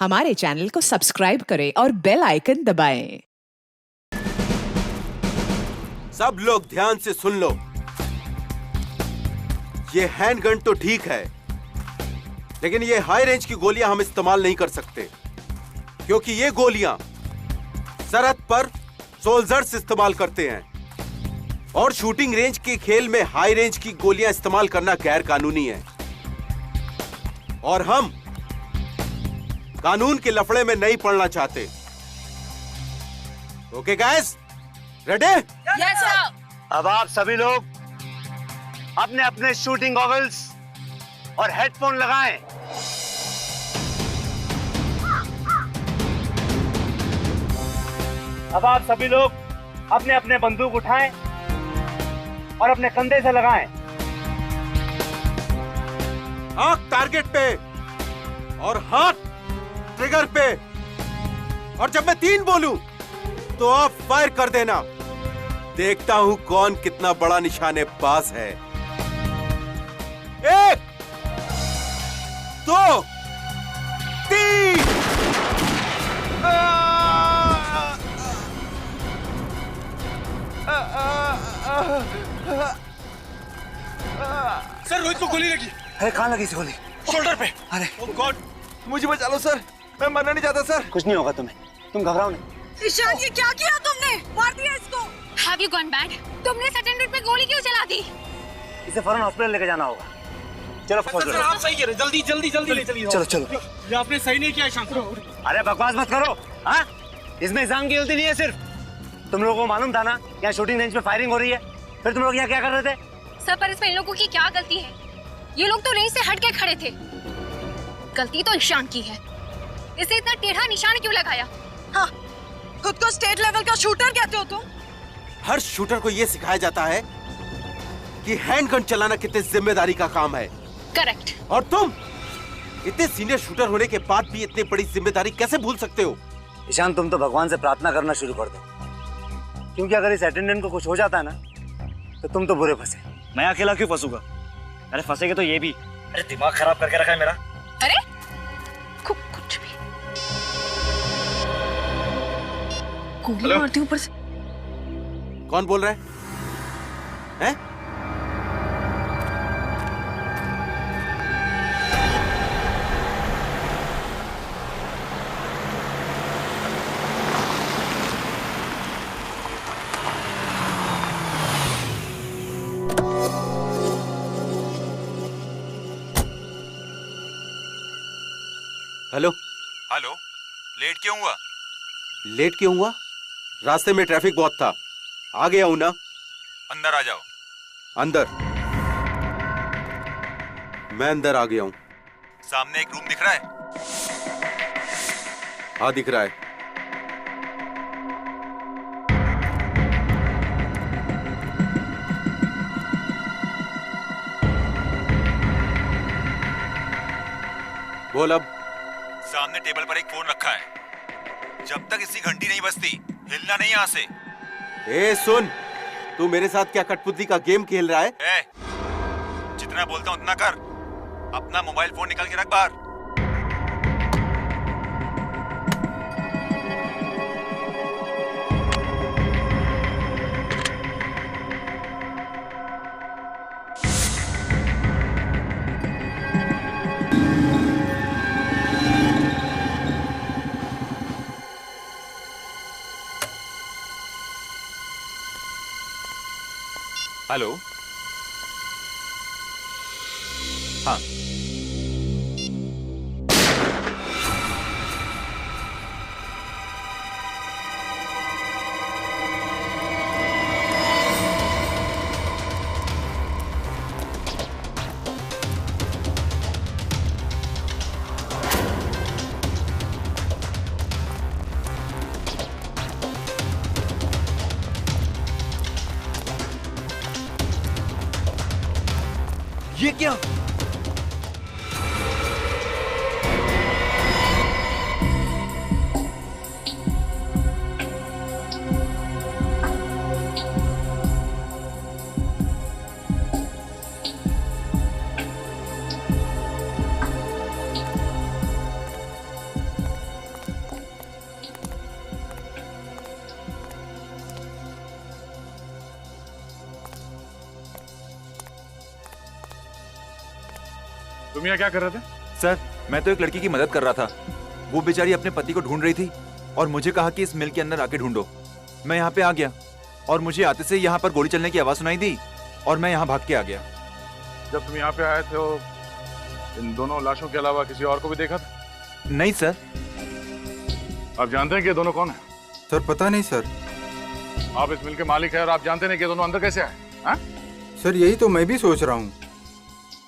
हमारे चैनल को सब्सक्राइब करें और बेल आइकन दबाएं। सब लोग ध्यान से सुन लो। ये हैंडगन तो ठीक है, लेकिन ये हाई रेंज की गोलियां हम इस्तेमाल नहीं कर सकते, क्योंकि ये गोलियां सरहद पर सोल्जर्स इस्तेमाल करते हैं और शूटिंग रेंज के खेल में हाई रेंज की गोलियां इस्तेमाल करना गैर कानूनी है और हम कानून के लफड़े में नहीं पड़ना चाहते। Okay guys, ready? Yes sir. अब आप सभी लोग अपने अपने शूटिंग गॉगल्स और हेडफोन लगाएं। अब आप सभी लोग अपने अपने बंदूक उठाएं और अपने कंधे से लगाएं। आंख टारगेट पे और हाथ ट्रिगर पे, और जब मैं 3 बोलूं तो आप फायर कर देना। देखता हूं कौन कितना बड़ा निशानेबाज है। 1 2 3। सर, रोहित को गोली लगी। अरे कहाँ लगी इस गोली? शोल्डर पे। अरे ओह गॉड, मुझे बचा लो सर, मैं मरना नहीं चाहता सर। कुछ नहीं होगा तुम्हें, तुम घबराओ नहीं। ईशान, ये क्या किया तुमने? मार दिया इसको। Have you gone bad? तुमने अटेंडेंट पे गोली क्यों चला दी? इसे फौरन हॉस्पिटल लेके जाना होगा। चलो सर, आप सही कह रहे, जल्दी जल्दी जल्दी ले चलिए। चलो चलो। ये आपने सही नहीं किया ईशान। अरे बकवास मत करो। हाँ, इसमें ईशान की गलती नहीं है। सिर्फ तुम लोगों को मालूम था ना यहाँ शूटिंग रेंज में फायरिंग हो रही है, फिर तुम लोग यहाँ क्या कर रहे थे? सर, पर इसमें इन लोगों की क्या गलती है? ये लोग तो रेंज से हट के खड़े थे। गलती तो ईशान की है। इसे इतना टेढ़ा निशान क्यों लगाया? हाँ, खुद को स्टेट लेवल का शूटर कहते हो तुम? हर शूटर को यह सिखाया जाता है कि हैंडगन चलाना कितनी जिम्मेदारी का काम है। करेक्ट। और तुम इतने सीनियर शूटर होने के बाद भी इतनी बड़ी जिम्मेदारी कैसे भूल सकते हो? ईशान, तुम तो भगवान से प्रार्थना करना शुरू कर दो, क्योंकि अगर इस अटेंडेंट को कुछ हो जाता है ना तो तुम तो बुरे फंसे। मैं अकेला क्यों फंसूंगा? अरे फंसेगे तो ये भी। अरे दिमाग खराब करके रखा है मेरा। अरे कुछ भी गोली मारती ऊपर से। कौन बोल रहा है? हैं? हेलो हेलो, लेट क्यों हुआ? लेट क्यों हुआ? रास्ते में ट्रैफिक बहुत था, आ गया हूं ना। अंदर आ जाओ। अंदर? मैं अंदर आ गया हूं। सामने एक रूम दिख रहा है? हाँ दिख रहा है। बोल अब। सामने टेबल पर एक फोन रखा है। जब तक इसकी घंटी नहीं बजती हिलना नहीं यहाँ से। ए सुन, तू मेरे साथ क्या कठपुतली का गेम खेल रहा है? ए, जितना बोलता हूँ उतना कर। अपना मोबाइल फोन निकाल के रख बाहर। हेलो, हाँ। ये क्या? तुम यहाँ क्या कर रहे थे? सर मैं तो एक लड़की की मदद कर रहा था। वो बेचारी अपने पति को ढूंढ रही थी और मुझे कहा कि इस मिल के अंदर आके ढूंढो। मैं यहाँ पे आ गया और मुझे आते से यहाँ पर गोली चलने की आवाज सुनाई दी और मैं यहाँ भाग के आ गया। जब तुम यहाँ पे आए थे तो इन दोनों लाशों के अलावा किसी और को भी देखा था? नहीं सर। आप जानते हैं कि ये दोनों कौन है? सर पता नहीं सर। आप इस मिल के मालिक हैं और आप जानते नहीं कि ये दोनों अंदर कैसे आए? हाँ? सर यही तो मैं भी सोच रहा हूँ,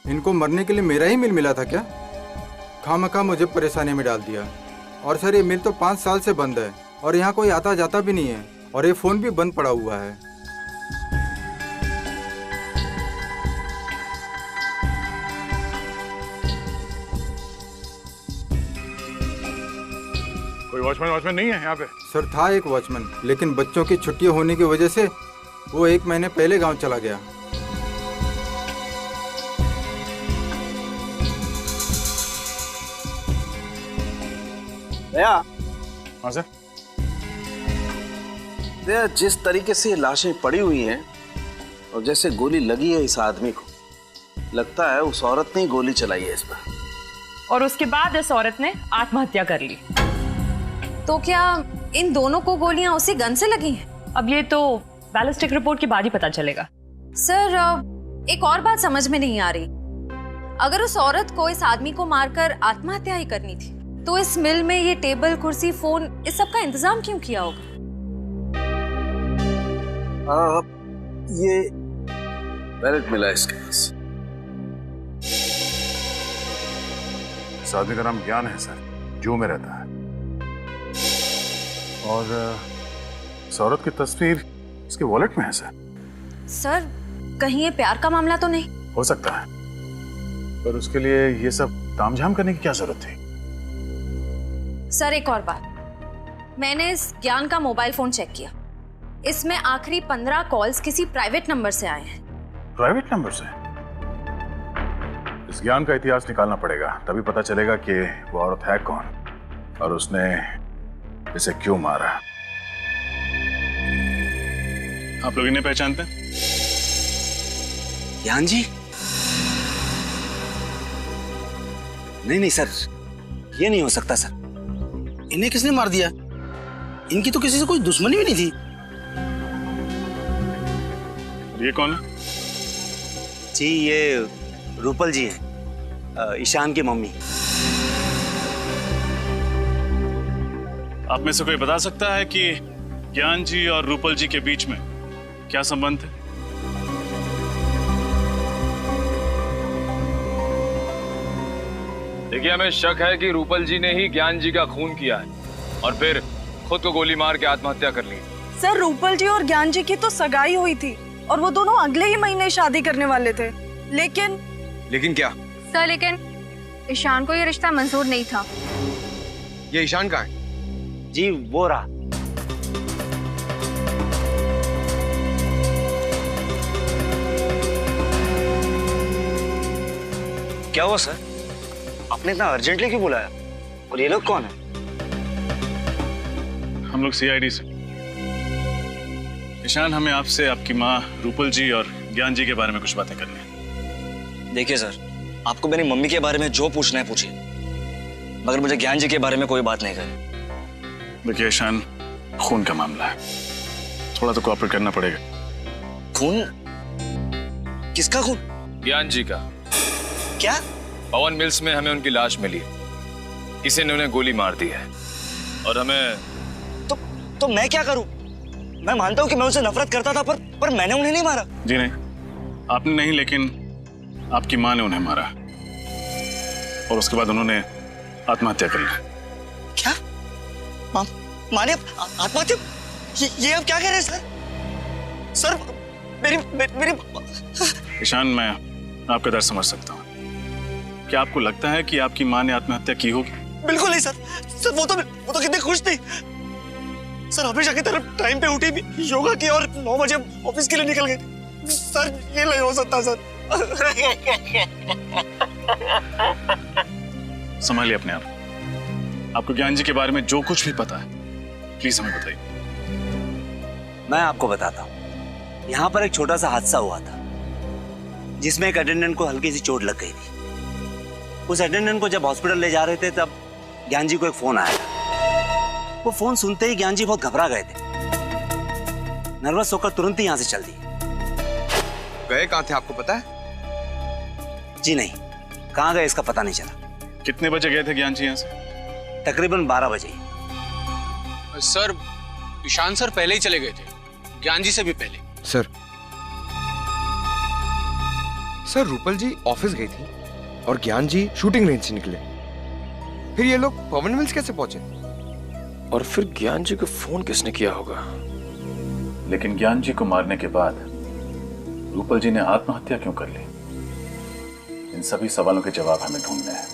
इनको मरने के लिए मेरा ही मिल मिला था क्या? खामखा मुझे परेशानी में डाल दिया। और सर ये मिल तो 5 साल से बंद है और यहाँ कोई आता जाता भी नहीं है और ये फोन भी बंद पड़ा हुआ है। कोई वॉचमैन नहीं है यहाँ पे? सर था एक वॉचमैन, लेकिन बच्चों की छुट्टियां होने की वजह से वो 1 महीने पहले गांव चला गया। दया, हाँ सर। दया, जिस तरीके से लाशें पड़ी हुई हैं और जैसे गोली लगी है इस आदमी को, लगता है उस औरत ने ही गोली चलाई है इस पर। और उसके बाद इस औरत ने आत्महत्या कर ली। तो क्या इन दोनों को गोलियां उसी गन से लगी हैं? अब ये तो बैलिस्टिक रिपोर्ट के बाद ही पता चलेगा। सर एक और बात समझ में नहीं आ रही, अगर उस औरत को इस आदमी को मारकर आत्महत्या ही करनी थी तो इस मिल में ये टेबल, कुर्सी, फोन, इस सब का इंतजाम क्यों किया होगा? ये वैलेट मिला इसके पास। इस आदमी का नाम ज्ञान है सर, जू में रहता है। और इस औरत की तस्वीर इसके वॉलेट में है सर। सर कहीं ये प्यार का मामला तो नहीं? हो सकता है, पर उसके लिए ये सब तामझाम करने की क्या जरूरत थी? सर एक और बात, मैंने इस ज्ञान का मोबाइल फोन चेक किया, इसमें आखिरी 15 कॉल्स किसी प्राइवेट नंबर से आए हैं। प्राइवेट नंबर से? इस ज्ञान का इतिहास निकालना पड़ेगा, तभी पता चलेगा कि वो औरत है कौन और उसने इसे क्यों मारा। आप लोग इन्हें पहचानते हैं? ज्ञान जी? नहीं सर, ये नहीं हो सकता सर। इन्हें किसने मार दिया? इनकी तो किसी से कोई दुश्मनी भी नहीं थी। ये कौन है? जी ये रूपल जी हैं, ईशान की मम्मी। आप में से कोई बता सकता है कि ज्ञान जी और रूपल जी के बीच में क्या संबंध है? देखिए, हमें शक है कि रूपल जी ने ही ज्ञान जी का खून किया है और फिर खुद को गोली मार के आत्महत्या कर ली। सर रूपल जी और ज्ञान जी की तो सगाई हुई थी और वो दोनों अगले ही महीने शादी करने वाले थे, लेकिन क्या सर? लेकिन ईशान को ये रिश्ता मंजूर नहीं था। ये ईशान का है? जी वो रहा। क्या हुआ सर? आपने इतना अर्जेंटली क्यों बुलाया? और ये लोग कौन है? हम लोग सीआईडी से। ईशान, हमें आपसे आपकी माँ रूपल जी और ज्ञान जी के बारे में कुछ बातें करनी है। देखिए सर, आपको मेरी मम्मी के बारे में जो पूछना है पूछिए, मगर मुझे ज्ञान जी के बारे में कोई बात नहीं करें। देखिए ईशान, खून का मामला है, थोड़ा तो कोऑपरेट करना पड़ेगा। खून? किसका खून? ज्ञान जी का। क्या? पवन मिल्स में हमें उनकी लाश मिली, किसी ने उन्हें गोली मार दी है और हमें तो मैं क्या करूं? मैं मानता हूं कि मैं उनसे नफरत करता था, पर मैंने उन्हें नहीं मारा। जी नहीं, आपने नहीं, लेकिन आपकी माँ ने उन्हें मारा और उसके बाद उन्होंने आत्महत्या कर ली। क्या? माँ ने आत्महत्या? ये आप क्या कह रहे हैं सर? सर मेरी ईशान, मैं आपका दर्द समझ सकता हूँ। क्या आपको लगता है कि आपकी माँ ने आत्महत्या की होगी? बिल्कुल नहीं सर। सर वो तो कितने खुश थी सर, हमेशा की तरफ टाइम पे उठी भी, योगा की और 9 बजे ऑफिस के लिए निकल गई। सर ये नहीं हो सकता सर। संभालिए अपने आप। आपको ज्ञान जी के बारे में जो कुछ भी पता है प्लीज हमें बताइए। मैं आपको बताता हूँ। यहाँ पर एक छोटा सा हादसा हुआ था जिसमें एक अटेंडेंट को हल्की सी चोट लग गई थी। उस अटेंडेंट को जब हॉस्पिटल ले जा रहे थे तब ज्ञान जी को एक फोन आया। वो फोन सुनते ही ज्ञान जी बहुत घबरा गए थे। नर्वस होकर तुरंत ही यहाँ से चल दिए। गए कहाँ थे आपको पता है? जी नहीं, कहाँ गए इसका पता नहीं चला। कितने बजे गए थे ज्ञान जी यहाँ से? तकरीबन 12 बजे। सर ईशान सर पहले ही चले गए थे, ज्ञान जी से भी पहले। सर रूपल जी ऑफिस गई थी और ज्ञान जी शूटिंग रेंज से निकले। फिर ये लोग पवन मिल्स कैसे पहुंचे? और फिर ज्ञान जी को फोन किसने किया होगा? लेकिन ज्ञान जी को मारने के बाद रूपल जी ने आत्महत्या क्यों कर ली? इन सभी सवालों के जवाब हमें ढूंढने हैं।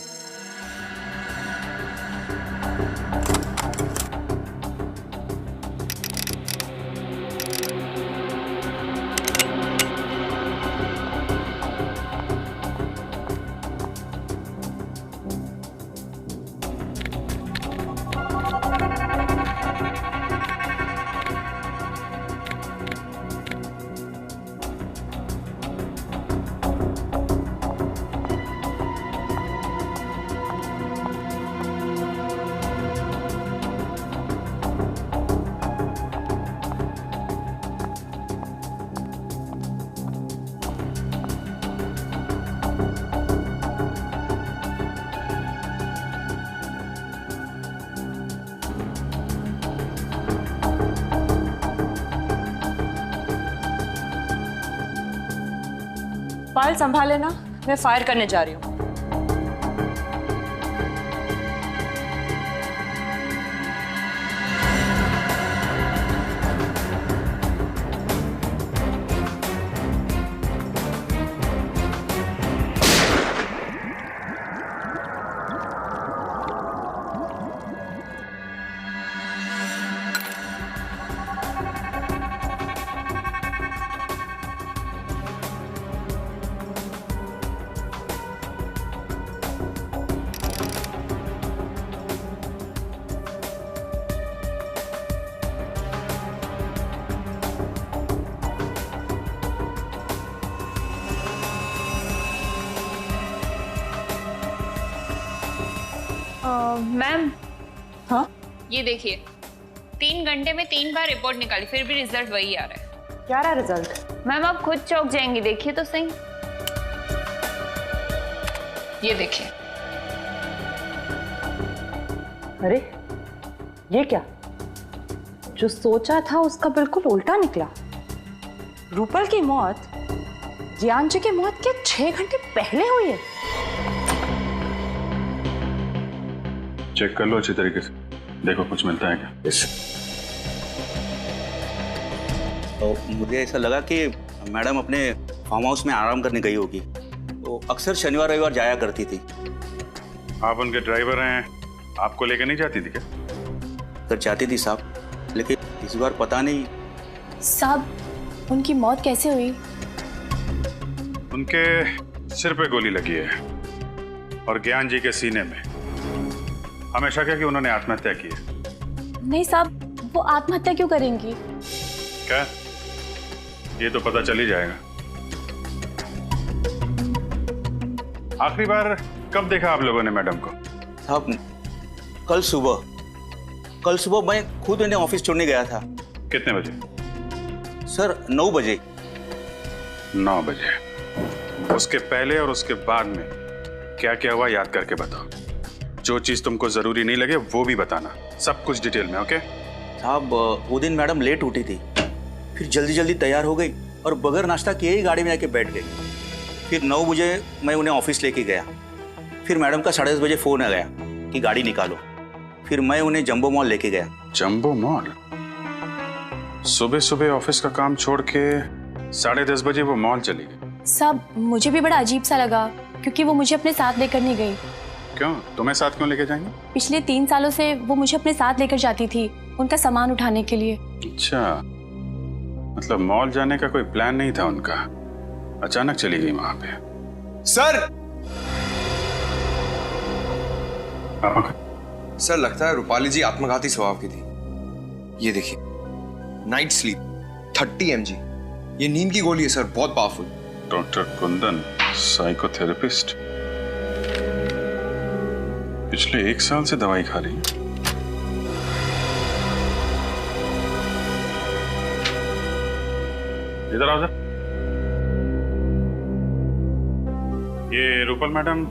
फाइल संभाले ना, मैं फायर करने जा रही हूँ। मैम, हाँ ये देखिए 3 घंटे में 3 बार रिपोर्ट निकाली, फिर भी रिजल्ट वही आ रहा है। क्या रहा रिजल्ट? मैम आप खुद चौंक जाएंगी, देखिए तो सही। ये देखिए। अरे ये क्या? जो सोचा था उसका बिल्कुल उल्टा निकला। रूपल की मौत ज्ञान जी की मौत के 6 घंटे पहले हुई है। चेक कर लो अच्छी तरीके से, देखो कुछ मिलता है क्या। तो मुझे ऐसा लगा कि मैडम अपने फार्म हाउस में आराम करने गई होगी, तो अक्सर शनिवार रविवार जाया करती थी। आप उनके ड्राइवर हैं, आपको लेकर नहीं जाती थी क्या? सर जाती थी साहब, लेकिन इस बार पता नहीं। साहब उनकी मौत कैसे हुई? उनके सिर पे गोली लगी है और ज्ञान जी के सीने में। हमें शक है कि उन्होंने आत्महत्या की है। नहीं साहब, वो आत्महत्या क्यों करेंगी? क्या? ये तो पता चल ही जाएगा। आखिरी बार कब देखा आप लोगों ने मैडम को? साहब कल सुबह मैं खुद उन्हें ऑफिस छोड़ने गया था। कितने बजे? सर 9 बजे। 9 बजे। उसके पहले और उसके बाद में क्या क्या हुआ याद करके बताओ। जो चीज तुमको जरूरी नहीं लगे वो भी बताना, सब कुछ डिटेल में। ओके साहब, वो दिन मैडम लेट उठी थी, फिर जल्दी जल्दी तैयार हो गई और बगैर नाश्ता किए ही गाड़ी में आके बैठ गई। फिर 9 बजे मैं उन्हें ऑफिस लेके गया। फिर मैडम का 10:30 बजे फोन आ गया कि गाड़ी निकालो। फिर मैं उन्हें जंबो मॉल लेके गया। Jumbo mall? सुबह सुबह ऑफिस का काम छोड़ के 10:30 बजे वो मॉल चली गई? साहब मुझे भी बड़ा अजीब सा लगा, क्योंकि वो मुझे अपने साथ लेकर नहीं गई। क्यों? तुम्हें साथ क्यों लेके जाएंगे? पिछले 3 सालों से वो मुझे अपने साथ लेकर जाती थी, उनका सामान उठाने के लिए। अच्छा, मतलब मॉल जाने का कोई प्लान नहीं था उनका, अचानक चली गई वहां पे। सर! सर लगता है रूपाली जी आत्मघाती स्वभाव की थी। ये देखिए, नाइट स्लीप 30 mg, ये नींद की गोली है सर, बहुत पावरफुल। Doctor Kundan, psychotherapist. पिछले 1 साल से दवाई खा रही है। इधर आओ। ये रूपल मैडम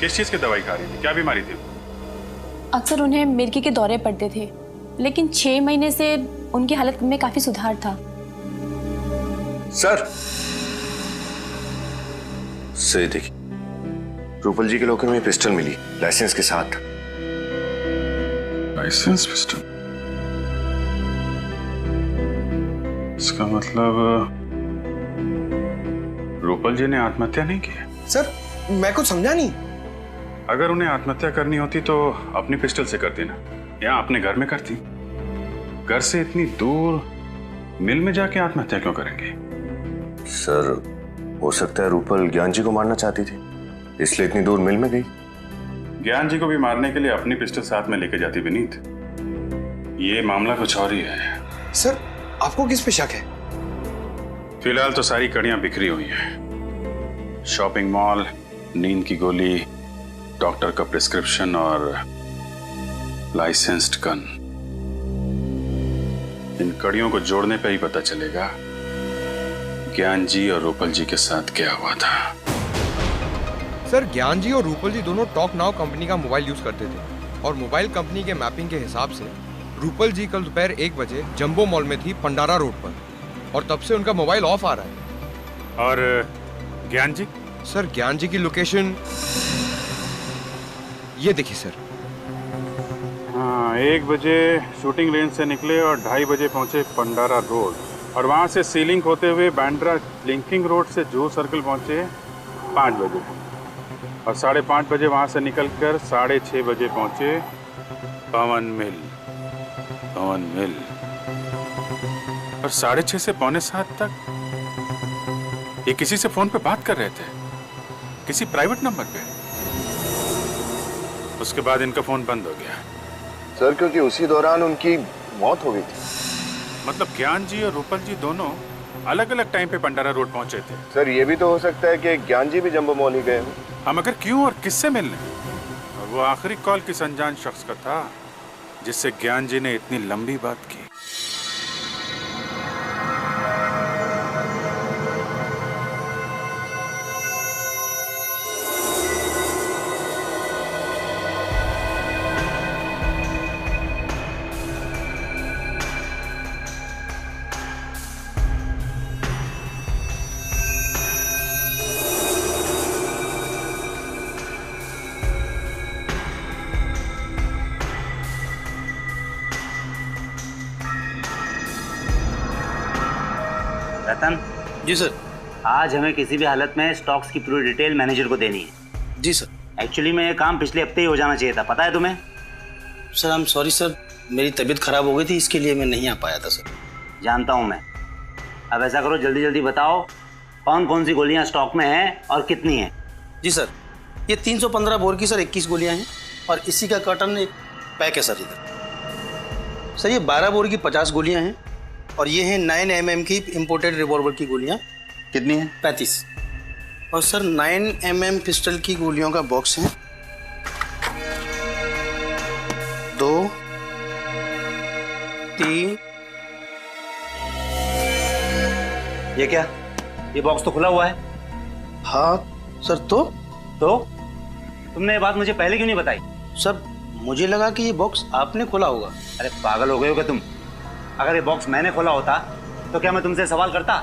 किस चीज की दवाई खा रही थी? क्या बीमारी थी? अक्सर उन्हें मिर्गी के दौरे पड़ते थे, लेकिन 6 महीने से उनकी हालत में काफी सुधार था। सर से देखिए, रूपल जी के लॉकर में पिस्टल मिली, लाइसेंस के साथ। License pistol? इसका मतलब रूपल जी ने आत्महत्या नहीं की? सर मैं कुछ समझा नहीं। अगर उन्हें आत्महत्या करनी होती तो अपनी पिस्टल से करती ना, या अपने घर में करती। घर से इतनी दूर मिल में जाके आत्महत्या क्यों करेंगे? सर हो सकता है रूपल ज्ञान जी को मारना चाहती थी, इसलिए इतनी दूर मिल में गई। ज्ञान जी को भी मारने के लिए अपनी पिस्टल साथ में लेके जाती विनीत। ये मामला कुछ और ही है। सर आपको किस पे शक है? फिलहाल तो सारी कड़ियां बिखरी हुई हैं। शॉपिंग मॉल, नींद की गोली, डॉक्टर का प्रिस्क्रिप्शन और लाइसेंस्ड गन। इन कड़ियों को जोड़ने पे ही पता चलेगा ज्ञान जी और रूपल जी के साथ क्या हुआ था। सर ज्ञान जी और रूपल जी दोनों टॉक नाउ कंपनी का मोबाइल यूज करते थे और मोबाइल कंपनी के मैपिंग के हिसाब से रूपल जी कल दोपहर 1 बजे जंबो मॉल में थी पंडारा रोड पर, और तब से उनका मोबाइल ऑफ आ रहा है। और ज्ञान जी? सर ज्ञान जी की लोकेशन ये देखिए सर। हाँ, 1 बजे शूटिंग रेंज से निकले और 2:30 बजे पहुंचे पंडारा रोड, और वहां से सीलिंग होते हुए बांद्रा लिंकिंग रोड से जूहू सर्कल पहुंचे 5 बजे, और 5:30 बजे वहां से निकलकर 6:30 बजे पहुंचे पवन मिल। और 6:30 से 6:45 तक ये किसी से फोन पे बात कर रहे थे, किसी प्राइवेट नंबर पे। उसके बाद इनका फोन बंद हो गया। सर क्योंकि उसी दौरान उनकी मौत हो गई थी। मतलब ज्ञान जी और रूपल जी दोनों अलग अलग टाइम पे पंडारा रोड पहुंचे थे। सर ये भी तो हो सकता है कि ज्ञान जी भी जंबो मॉल ही गए हो। हम अगर क्यों और किससे मिलने? और वो आखिरी कॉल किस अनजान शख्स का था जिससे ज्ञान जी ने इतनी लंबी बात की। रतन जी सर। आज हमें किसी भी हालत में स्टॉक्स की पूरी डिटेल मैनेजर को देनी है। जी सर। एक्चुअली में ये काम पिछले हफ्ते ही हो जाना चाहिए था, पता है तुम्हें? Sir I am sorry sir, मेरी तबीयत खराब हो गई थी, इसके लिए मैं नहीं आ पाया था सर। जानता हूँ मैं। अब ऐसा करो, जल्दी जल्दी बताओ कौन कौन सी गोलियाँ स्टॉक में हैं और कितनी हैं। जी सर, ये 315 बोर की सर 21 गोलियाँ हैं, और इसी का कर्टन एक पैक है सर इधर। सर ये 12 बोर की 50 गोलियाँ हैं, और ये हैं 9 mm की इम्पोर्टेड रिवॉल्वर की गोलियाँ। कितनी हैं? 35। और सर 9 mm पिस्टल की गोलियों का बॉक्स है 2 3। ये क्या? ये बॉक्स तो खुला हुआ है। हाँ सर। तो तुमने ये बात मुझे पहले क्यों नहीं बताई? सर मुझे लगा कि ये बॉक्स आपने खोला होगा। अरे पागल हो गए हो क्या तुम? अगर ये बॉक्स मैंने खोला होता तो क्या मैं तुमसे सवाल करता?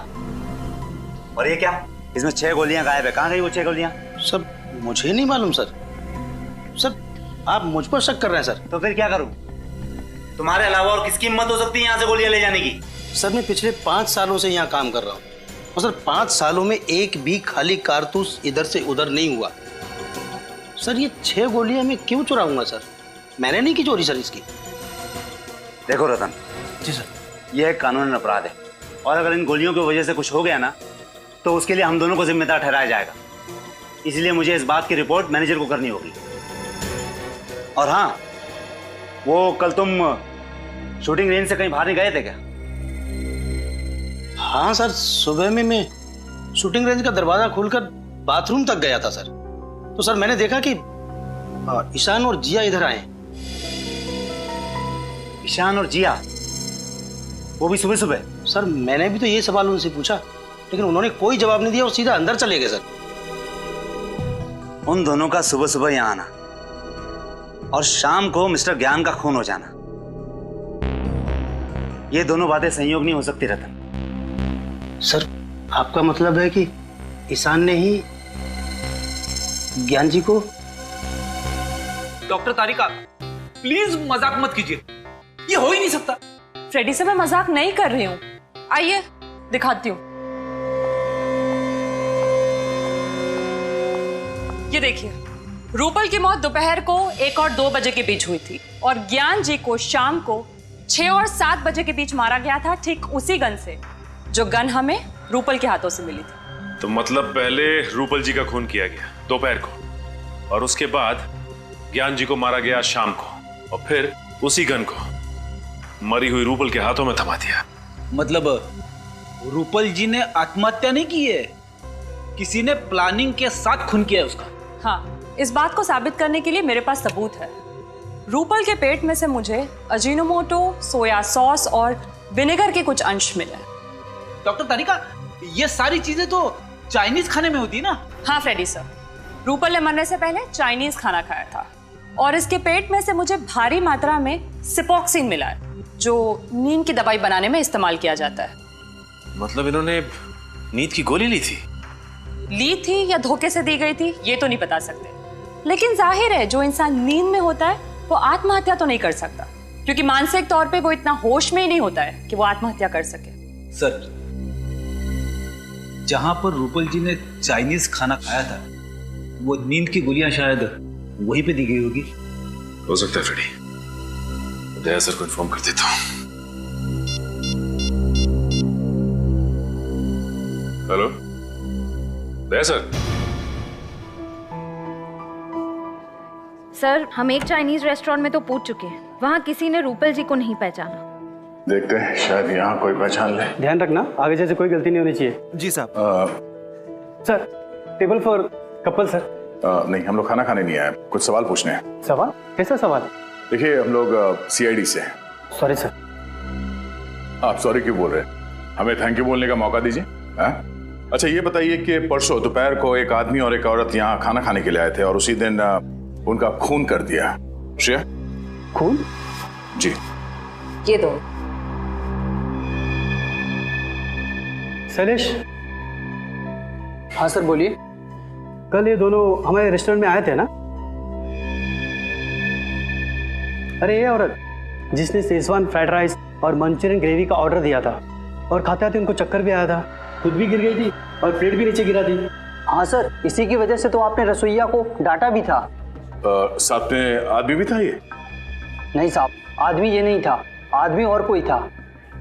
और ये क्या? इसमें 6 गोलियां गायब है, कहाँ गई वो 6 गोलियां? सर मुझे नहीं मालूम सर। सर आप मुझ पर शक कर रहे हैं सर। तो फिर क्या करूं? तुम्हारे अलावा और किसकी हिम्मत हो सकती है यहाँ से गोलियां ले जाने की? सर मैं पिछले 5 सालों से यहाँ काम कर रहा हूँ, और सर 5 सालों में एक भी खाली कारतूस इधर से उधर नहीं हुआ। सर ये 6 गोलियां मैं क्यों चुराऊंगा सर? मैंने नहीं की चोरी सर इसकी। देखो रतन जी सर, ये एक कानूनी अपराध है, और अगर इन गोलियों की वजह से कुछ हो गया ना तो उसके लिए हम दोनों को जिम्मेदार ठहराया जाएगा। इसलिए मुझे इस बात की रिपोर्ट मैनेजर को करनी होगी। और हाँ, वो कल तुम शूटिंग रेंज से कहीं बाहर नहीं गए थे क्या? हाँ सर, सुबह में मैं शूटिंग रेंज का दरवाजा खोलकर बाथरूम तक गया था सर। तो सर मैंने देखा कि ईशान और जिया इधर आए। ईशान और जिया, वो भी सुबह सुबह? सर मैंने भी तो ये सवाल उनसे पूछा, लेकिन उन्होंने कोई जवाब नहीं दिया और सीधा अंदर चले गए सर। उन दोनों का सुबह सुबह यहाँ आना और शाम को मिस्टर ज्ञान का खून हो जाना, ये दोनों बातें संयोग नहीं हो सकती रतन। सर आपका मतलब है कि ईशान ने ही ज्ञान जी को? डॉक्टर तारिका प्लीज मजाक मत कीजिए, ये हो ही नहीं सकता। फ्रेडी से मैं मजाक नहीं कर रही हूँ, आइए दिखाती हूँ। ये देखिए, रूपल की मौत दोपहर को 1 और 2 बजे के बीच हुई थी और ज्ञान जी को शाम को 6 और 7 बजे के बीच मारा गया था, ठीक उसी गन से जो गन हमें रूपल के हाथों से मिली थी। तो मतलब पहले रूपल जी का खून किया गया दोपहर को, और उसके बाद ज्ञान जी को मारा गया शाम को, और फिर उसी गन को मरी हुई रूपल के हाथों में थमा दिया। मतलब रूपल जी ने आत्महत्या नहीं की है, किसी ने प्लानिंग के साथ खून किया है उसका। हाँ, इस बात को साबित करने के लिए मेरे पास सबूत है। रूपल के पेट में से मुझे अजीनोमोटो, सोया सॉस और विनेगर के कुछ अंश मिले। डॉक्टर तारिका, ये सारी चीजें तो चाइनीज खाने में होती है ना? हाँ फ्रेडी सर, रूपल ने मरने से पहले चाइनीज खाना खाया था और इसके पेट में से मुझे भारी मात्रा में सिपोक्सिन मिला है, जो नींद की दवाई बनाने में इस्तेमाल किया जाता है। मतलब इन्होंने नींद की गोली ली थी या धोखे से दी गई थी ये तो नहीं बता सकते, लेकिन जाहिर है जो इंसान नींद में होता है वो आत्महत्या तो नहीं कर सकता, क्योंकि मानसिक तौर पे वो इतना होश में ही नहीं होता है कि वो आत्महत्या कर सके। सर, जहां पर रूपल जी ने चाइनीज खाना खाया था, वो नींद की गोलियां शायद वहीं पे दी गई होगी। हो सकता है फ्रेडी, दया सर को इन्फॉर्म कर देता हूँ। हेलो दया सर। सर, हम एक चाइनीज रेस्टोरेंट में तो पूछ चुके हैं, वहाँ किसी ने रूपल जी को नहीं पहचाना। देखते हैं शायद यहाँ कोई पहचान ले। ध्यान रखना आगे जैसे कोई गलती नहीं होनी चाहिए। जी साहब। Sir table for couple sir. नहीं, हम लोग खाना खाने नहीं आए, कुछ सवाल पूछने हैं। सवाल? कैसा सवाल? देखिए हम लोग CID से हैं। Sorry sir. आप सॉरी क्यों बोल रहे हैं? हमें थैंक यू बोलने का मौका दीजिए। अच्छा ये बताइए कि परसों दोपहर को एक आदमी और एक औरत यहाँ खाना खाने के लिए आए थे और उसी दिन उनका खून कर दिया। श्रेया? खून? जी। ये दो। शैलेश? हाँ सर बोलिए। कल ये दोनों हमारे रेस्टोरेंट में आए थे ना? अरे ये औरत जिसने शेजवान फ्राइड राइस और मंचूरियन ग्रेवी का ऑर्डर दिया था और खाते आते उनको चक्कर भी आया था, खुद भी गिर गई थी और प्लेट भी नीचे गिरा थी। हाँ सर, इसी की वजह से तो आपने रसोइया को डांटा भी था। साथ में आदमी भी था ये? नहीं साहब, आदमी ये नहीं था, आदमी और कोई था।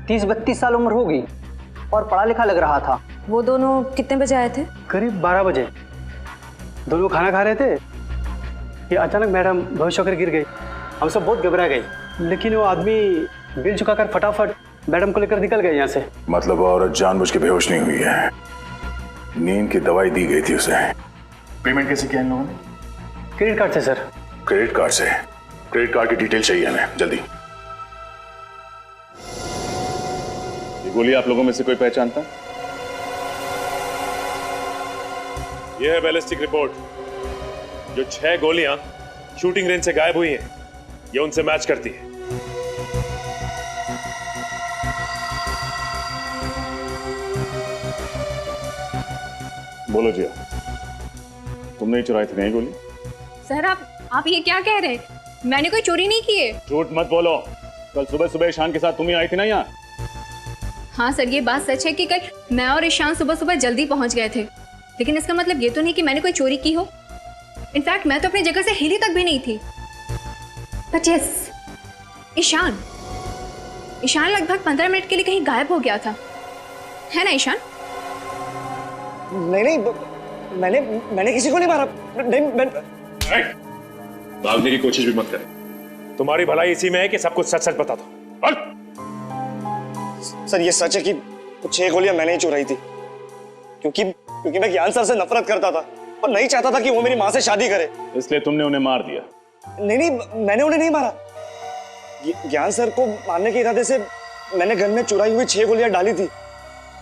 30-32 साल उम्र होगी और पढ़ा लिखा लग रहा था। वो दोनों कितने बजे आए थे? करीब 12 बजे। दोनों खाना खा रहे थे कि अचानक मैडम बेहोश होकर गिर गई। हम सब बहुत घबरा गए, लेकिन वो आदमी बिल चुकाकर फटाफट मैडम को लेकर निकल गए यहाँ से। मतलब औरत जानबूझ के बेहोश नहीं हुई है, नींद की दवाई दी गई थी उसे। पेमेंट कैसे किया इन लोगों ने? क्रेडिट कार्ड से सर। क्रेडिट कार्ड से? क्रेडिट कार्ड की डिटेल चाहिए हमें जल्दी। ये गोली आप लोगों में से कोई पहचानता? यह है बैलिस्टिक रिपोर्ट। जो 6 गोलियां शूटिंग रेंज से गायब हुई हैं, ये उनसे मैच करती है। बोलो जिया, तुमने ही चुराई थी नहीं गोली? सर आप ये क्या कह रहे हैं? मैंने कोई चोरी नहीं की है। झूठ मत बोलो, कल सुबह सुबह ईशान के साथ तुम ही आई थी ना यहाँ? हाँ सर, ये बात सच है कि कल मैं और ईशान सुबह सुबह जल्दी पहुंच गए थे, लेकिन इसका मतलब ये तो नहीं कि मैंने कोई चोरी की हो। इनफैक्ट मैं तो अपनी जगह से हिली तक भी नहीं थी। बट यस, ईशान लगभग 15 मिनट के लिए कहीं गायब हो गया था, है ना ईशान? नहीं, मैंने किसी को नहीं मारा। नहीं, भागने की कोशिश भी मत करें। तुम्हारी भलाई इसी में है कि सब कुछ सच सच बता दो। सर ये सच है कि 6 गोलियां मैंने ही चुराई थी, क्योंकि मैं ज्ञान सर से नफरत करता था और नहीं चाहता था कि वो मेरी माँ से शादी करे। इसलिए तुमने उन्हें मार दिया? नहीं, मैंने उन्हें नहीं मारा। ज्ञान सर को मारने के इरादे से मैंने गन में चुराई हुई 6 गोलियां डाली थी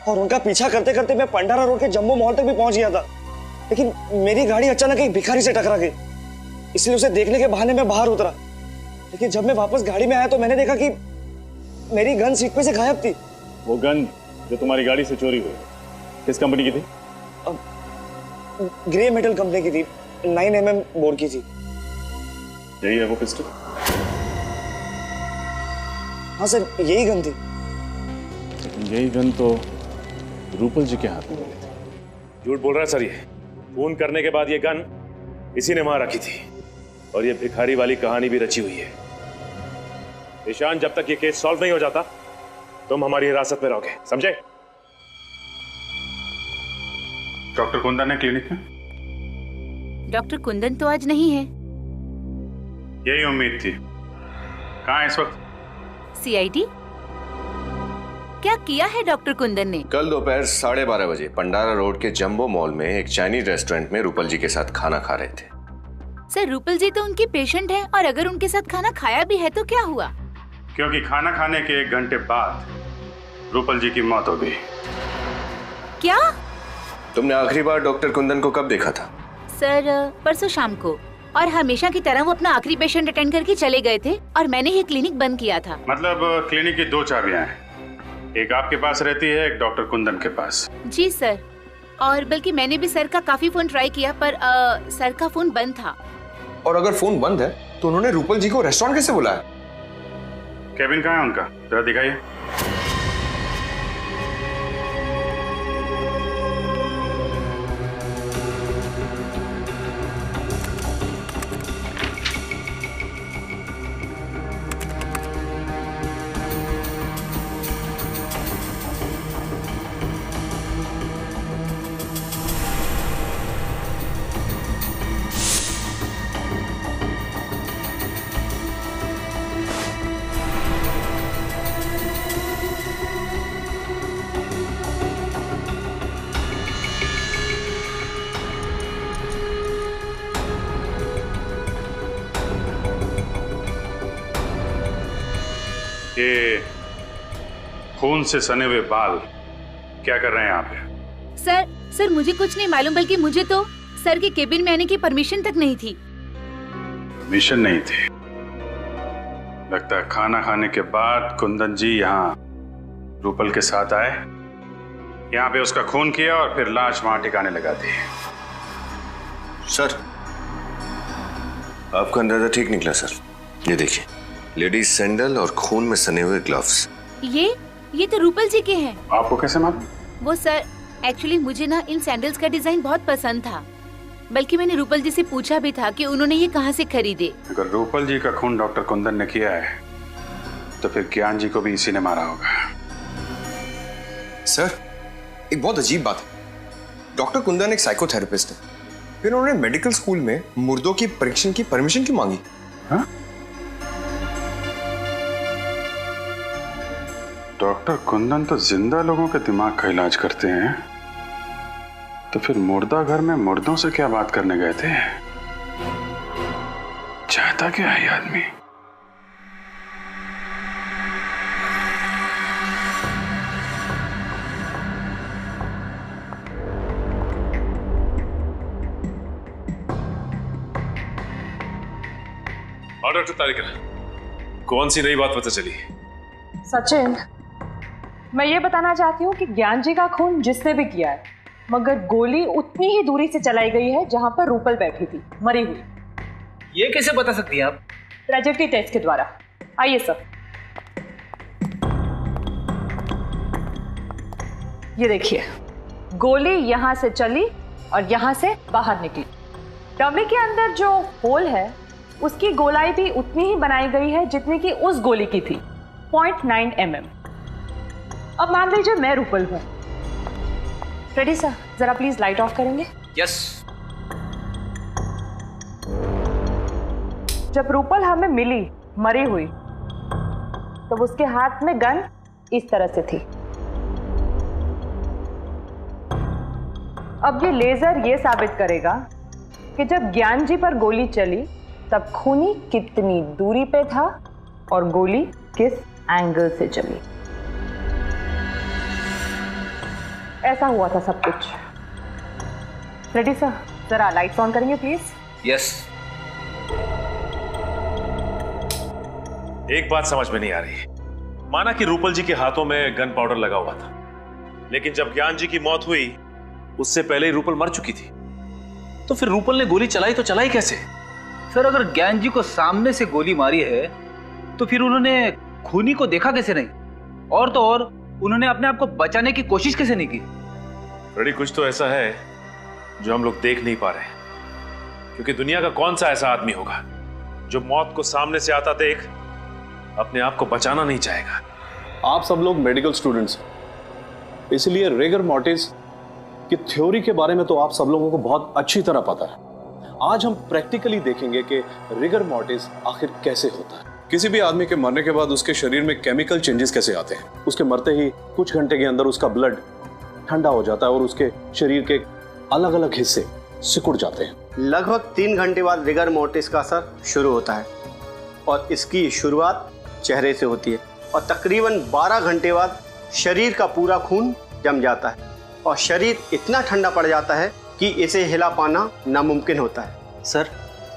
और उनका पीछा करते करते मैं पंडारा रोड के जम्बो मॉल तक भी पहुंच गया था, लेकिन मेरी गाड़ी अचानक एक भिखारी से टकरा गई, इसलिए उसे देखने के बहाने मैं बाहर उतरा। लेकिन जब मैं वापस गाड़ी में आया तो मैंने देखा कि मेरी गन सीट पे से गायब थी। वो गन जो तुम्हारी गाड़ी से चोरी हुई किस कंपनी की थी? ग्रे मेटल कंपनी की थी, 9mm बोर की थी। यही है वो पिस्टल? हाँ सर, यही गन थी। यही गन तो रूपल जी के हाथ में मिली थी। झूठ बोल रहा है सर, ये खून करने के बाद ये गन इसी ने वहां रखी थी और ये भिखारी वाली कहानी भी रची हुई है। ईशान, जब तक ये केस सॉल्व नहीं हो जाता तुम हमारी हिरासत में रहोगे, समझे? डॉक्टर कुंदन है क्लिनिक में? डॉक्टर कुंदन तो आज नहीं है। यही उम्मीद थी। कहाँ है इस वक्त? सीआईडी? क्या किया है डॉक्टर कुंदन ने? कल दोपहर 12:30 बजे पंडारा रोड के जंबो मॉल में एक चाइनीज रेस्टोरेंट में रूपल जी के साथ खाना खा रहे थे। सर, रूपल जी तो उनकी पेशेंट है और अगर उनके साथ खाना खाया भी है तो क्या हुआ? क्योंकि खाना खाने के 1 घंटे बाद रूपल जी की मौत हो गई। क्या? तुमने आखिरी बार डॉक्टर कुंदन को कब देखा था? सर, परसों शाम को, और हमेशा की तरह वो अपना आखिरी पेशेंट अटेंड करके चले गए थे और मैंने ही क्लिनिक बंद किया था। मतलब क्लिनिक की 2 चाबियां हैं, एक आपके पास रहती है, एक डॉक्टर कुंदन के पास। जी सर, और बल्कि मैंने भी सर का काफी फोन ट्राई किया पर सर का फोन बंद था। और अगर फोन बंद है तो उन्होंने रूपल जी को रेस्टोरेंट कैसे बुलाया? केबिन कहाँ है उनका, जरा दिखाइए। ये खून से सने हुए बाल क्या कर रहे हैं यहाँ पे? सर मुझे कुछ नहीं मालूम, बल्कि मुझे तो सर के केबिन में आने की परमिशन तक नहीं थी। परमिशन नहीं थी? लगता है खाना खाने के बाद कुंदन जी यहाँ रूपल के साथ आए, यहाँ पे उसका खून किया और फिर लाश वहां ठिकाने लगा दी। सर, आपका अंदाजा ठीक निकला सर। ये देखिए, लेडीज सैंडल और खून में सने हुए ग्लव्स। ये तो रूपल जी के हैं। आपको कैसे मालूम? वो सर, एक्चुअली मुझे ना इन सैंडल्स का डिजाइन बहुत पसंद था, बल्कि मैंने रूपल जी से पूछा भी था कि उन्होंने ये कहाँ से खरीदे। अगर रूपल जी का खून डॉक्टर कुंदन ने किया है तो फिर ज्ञान जी को भी इसी ने मारा होगा। सर, एक बहुत अजीब बात है। डॉक्टर कुंदन एक साइकोथेरेपिस्ट है, फिर उन्होंने मेडिकल स्कूल में मुर्दों की परीक्षण की परमिशन क्यों मांगी? हाँ? डॉक्टर कुंदन तो जिंदा लोगों के दिमाग का इलाज करते हैं, तो फिर मुर्दा घर में मुर्दों से क्या बात करने गए थे? चाहता क्या है आदमी? डॉक्टर तारिका, कौन सी नई बात पता चली? सचिन, मैं ये बताना चाहती हूँ कि ज्ञान जी का खून जिसने भी किया है, मगर गोली उतनी ही दूरी से चलाई गई है जहां पर रूपल बैठी थी मरी हुई। ये कैसे बता सकती हैं आप? ट्रेजेक्टरी टेस्ट के द्वारा। आइए सर, ये देखिए, गोली यहां से चली और यहां से बाहर निकली। डमी के अंदर जो होल है उसकी गोलाई भी उतनी ही बनाई गई है जितनी की उस गोली की थी, 0.9 mm। अब मान लीजिए मैं रूपल हूं। रेडी सर, जरा प्लीज लाइट ऑफ करेंगे? यस। जब रूपल हमें मिली मरी हुई तब उसके हाथ में गन इस तरह से थी। अब ये लेजर ये साबित करेगा कि जब ज्ञान जी पर गोली चली तब खूनी कितनी दूरी पे था और गोली किस एंगल से चली। ऐसा हुआ था सब कुछ। रेडी सर, जरा लाइट्स ऑन करेंगे प्लीज। यस। एक बात समझ में नहीं आ रही। माना कि रूपल जी के हाथों में गन पाउडर लगा हुआ था, लेकिन जब ज्ञान जी की मौत हुई उससे पहले ही रूपल मर चुकी थी। तो फिर रूपल ने गोली चलाई तो चलाई कैसे? सर अगर ज्ञान जी को सामने से गोली मारी है तो फिर उन्होंने खूनी को देखा कैसे नहीं? और तो और उन्होंने अपने आप को बचाने की कोशिश कैसे नहीं की? फ्रेडी, कुछ तो ऐसा है जो हम लोग देख नहीं पा रहे, क्योंकि दुनिया का कौन सा ऐसा आदमी होगा जो मौत को सामने से आता देख अपने आप को बचाना नहीं चाहेगा। आप सब लोग मेडिकल स्टूडेंट्स हैं, इसलिए रिगर मॉर्टिस की थ्योरी के बारे में तो आप सब लोगों को बहुत अच्छी तरह पता है। आज हम प्रैक्टिकली देखेंगे कि रिगर मॉर्टिस आखिर कैसे होता है। किसी भी आदमी के मरने के बाद उसके शरीर में केमिकल चेंजेस कैसे आते हैं। उसके मरते ही कुछ घंटे के अंदर उसका ब्लड ठंडा हो जाता है और उसके शरीर के अलग अलग हिस्से सिकुड़ जाते हैं। लगभग 3 घंटे बाद रिगर मोर्टिस का असर शुरू होता है और इसकी शुरुआत चेहरे से होती है और तकरीबन 12 घंटे बाद शरीर का पूरा खून जम जाता है और शरीर इतना ठंडा पड़ जाता है कि इसे हिला पाना नामुमकिन होता है। सर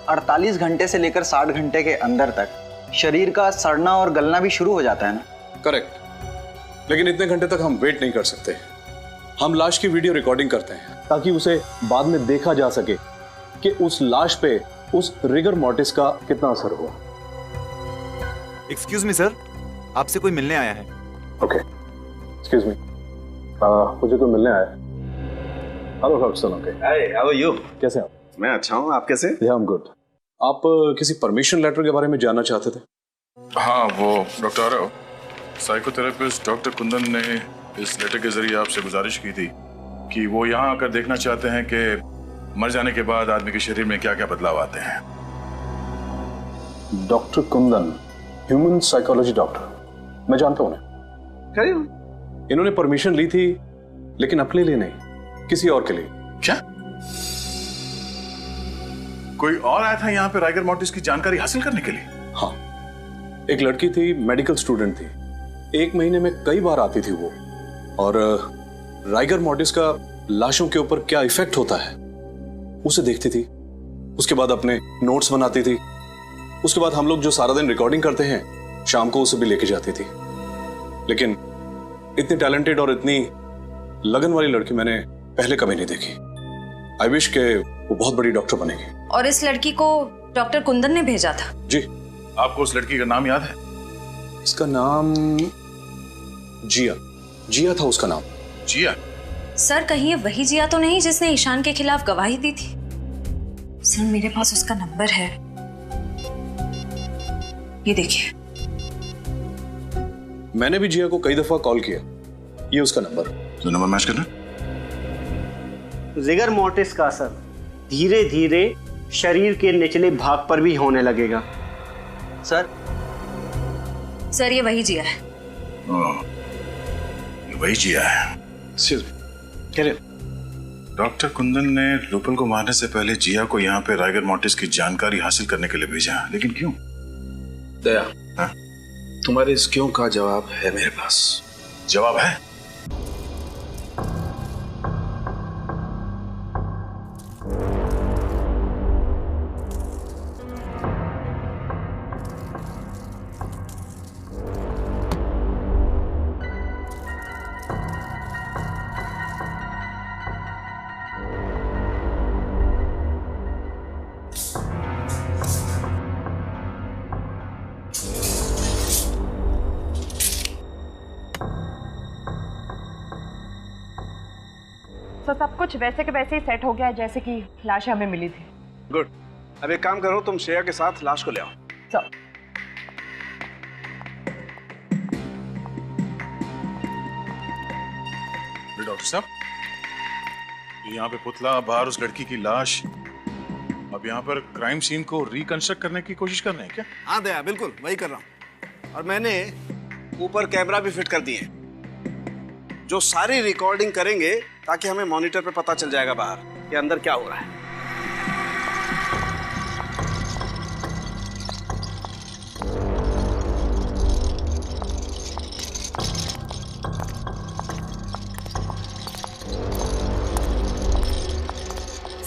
48 घंटे से लेकर 60 घंटे के अंदर तक शरीर का सड़ना और गलना भी शुरू हो जाता है ना? करेक्ट, लेकिन इतने घंटे तक हम वेट नहीं कर सकते। हम लाश की वीडियो रिकॉर्डिंग करते हैं ताकि उसे बाद में देखा जा सके कि उस लाश पे उस रिगर मॉर्टिस का कितना असर हुआ। एक्सक्यूज मी सर, आपसे कोई मिलने आया है। ओके, एक्सक्यूज मी, मुझे कोई मिलने आया है। Hello doctor. Okay, hi, how are you? कैसे आप? मैं अच्छा हूँ, आप कैसे? या आई एम गुड। आप किसी परमिशन लेटर के बारे में जानना चाहते थे? हाँ, वो डॉक्टर साइकोथेरेपिस्ट डॉक्टर कुंदन ने इस लेटर के जरिए आपसे गुजारिश की थी कि वो यहाँ आकर देखना चाहते हैं कि मर जाने के बाद आदमी के शरीर में क्या क्या बदलाव आते हैं। Doctor Kundan, human psychology doctor, मैं जानता हूँ उन्हें। इन्होंने परमिशन ली थी लेकिन अपने लिए नहीं, किसी और के लिए। क्या कोई और आया था यहाँ पे राइगर मॉर्टिस की जानकारी हासिल करने के लिए? हाँ, एक लड़की थी, मेडिकल स्टूडेंट थी। 1 महीने में कई बार आती थी वो, और राइगर मॉर्टिस का लाशों के ऊपर क्या इफेक्ट होता है उसे देखती थी। उसके बाद अपने नोट्स बनाती थी। उसके बाद हम लोग जो सारा दिन रिकॉर्डिंग करते हैं शाम को उसे भी लेके जाती थी। लेकिन इतनी टैलेंटेड और इतनी लगन वाली लड़की मैंने पहले कभी नहीं देखी। आई विश के वो बहुत बड़ी डॉक्टर बनेगी। और इस लड़की को डॉक्टर कुंदन ने भेजा था? जी। आपको उस लड़की का नाम याद है? इसका नाम जिया, जिया था उसका नाम। जिया? सर कहीं ये वही जिया तो नहीं जिसने ईशान के खिलाफ गवाही दी थी? सर मेरे पास उसका नंबर है, ये देखिए। मैंने भी जिया को कई दफा कॉल किया, ये उसका नंबर। तो नंबर मैच करना। रिगर मॉर्टिस का असर धीरे धीरे शरीर के निचले भाग पर भी होने लगेगा। सर ये वही जिया है। ये वही जिया है। डॉक्टर कुंदन ने रूपल को मारने से पहले जिया को यहाँ पे राइगर मॉर्टिस की जानकारी हासिल करने के लिए भेजा, लेकिन क्यों? दया, हाँ? तुम्हारे इस क्यों का जवाब है मेरे पास। जवाब है? तो सब कुछ वैसे के वैसे ही सेट हो गया है जैसे कि लाश हमें मिली थी। गुड। अब एक काम करो, तुम श्रेया के साथ लाश को ले आओ। चलो। डॉक्टर साहब, यहाँ पे पुतला, बाहर उस लड़की की लाश, अब यहाँ पर क्राइम सीन को रिकंस्ट्रक्ट करने की कोशिश कर रहे हैं क्या? हाँ दया, बिल्कुल वही कर रहा हूँ। और मैंने ऊपर कैमरा भी फिट कर दिए जो सारी रिकॉर्डिंग करेंगे ताकि हमें मॉनिटर पे पता चल जाएगा बाहर कि अंदर क्या हो रहा है।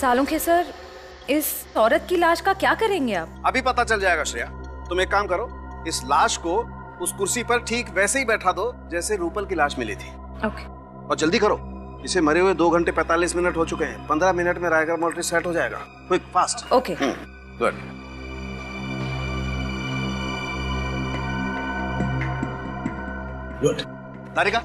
सालुंखे सर, इस औरत की लाश का क्या करेंगे आप? अभी पता चल जाएगा श्रेया। तुम एक काम करो, इस लाश को उस कुर्सी पर ठीक वैसे ही बैठा दो जैसे रूपल की लाश मिली थी। ओके। और जल्दी करो, इसे मरे हुए 2 घंटे 45 मिनट हो चुके हैं। 15 मिनट में रायगर मोर्टिस सेट हो जाएगा। Quick, fast. Okay. Good. Good. Tarika,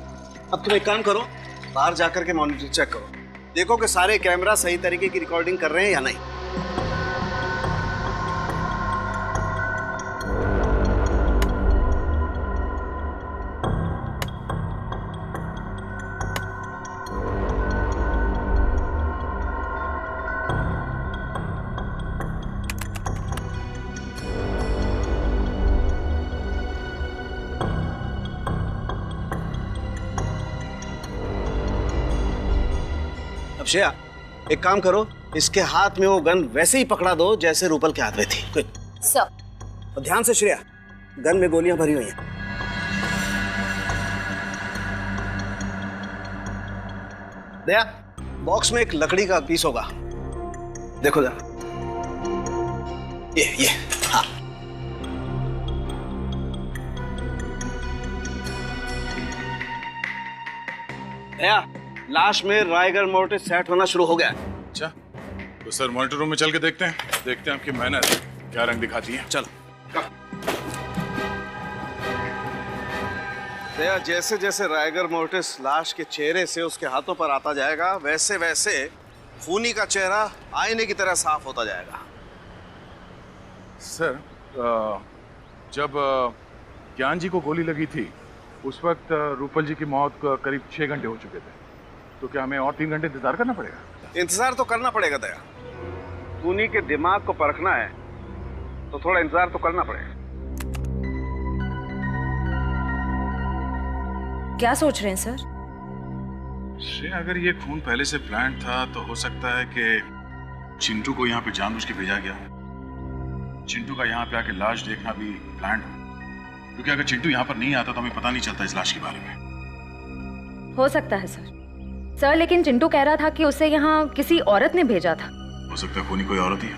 अब तुम एक काम करो, बाहर जाकर के मॉनिटर चेक करो, देखो कि सारे कैमरा सही तरीके की रिकॉर्डिंग कर रहे हैं या नहीं। श्रेया, एक काम करो, इसके हाथ में वो गन वैसे ही पकड़ा दो जैसे रूपल के हाथ में थी। क्विक। सर। और ध्यान से श्रेया, गन में गोलियां भरी हुई हैं। दया, बॉक्स में एक लकड़ी का पीस होगा, देखो जरा। ये हाँ। दया, लाश में रायगर मोर्टिस सेट होना शुरू हो गया। अच्छा, तो सर मॉनिटर रूम में चल के देखते हैं आपकी मेहनत क्या रंग दिखाती है। चलो। दया, जैसे जैसे रायगर मोर्टिस लाश के चेहरे से उसके हाथों पर आता जाएगा, वैसे वैसे खूनी का चेहरा आईने की तरह साफ होता जाएगा। सर, जब ज्ञान जी को गोली लगी थी उस वक्त रूपल जी की मौत करीब 6 घंटे हो चुके थे, तो क्या हमें और 3 घंटे इंतजार करना पड़ेगा? इंतजार तो करना पड़ेगा दया, खूनी के दिमाग को परखना है तो थोड़ा इंतजार तो करना पड़ेगा। क्या सोच रहे हैं सर? श्रेया, अगर ये खून पहले से प्लान था तो हो सकता है कि चिंटू को यहाँ पे जानबूझ के भेजा गया। चिंटू का यहाँ पे आके लाश देखना भी प्लान हो, क्योंकि अगर चिंटू यहाँ पर नहीं आता तो हमें पता नहीं चलता इस लाश के बारे में। हो सकता है सर, लेकिन चिंटू कह रहा था कि उसे यहाँ किसी औरत ने भेजा था। हो सकता है खूनी कोई औरत ही है।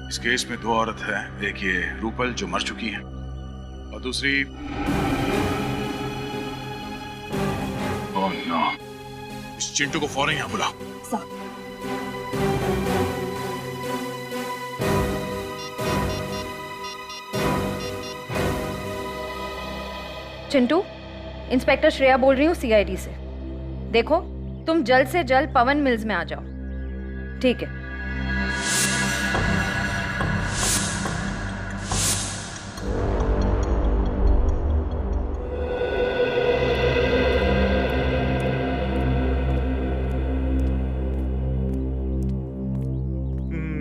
इस केस में 2 औरत है, एक ये रूपल जो मर चुकी है और दूसरी ओह नो, इस चिंटू को फौरन यहाँ बुला। चिंटू, इंस्पेक्टर श्रेया बोल रही हूँ CID से। देखो, तुम जल्द से जल्द पवन मिल्स में आ जाओ। ठीक है।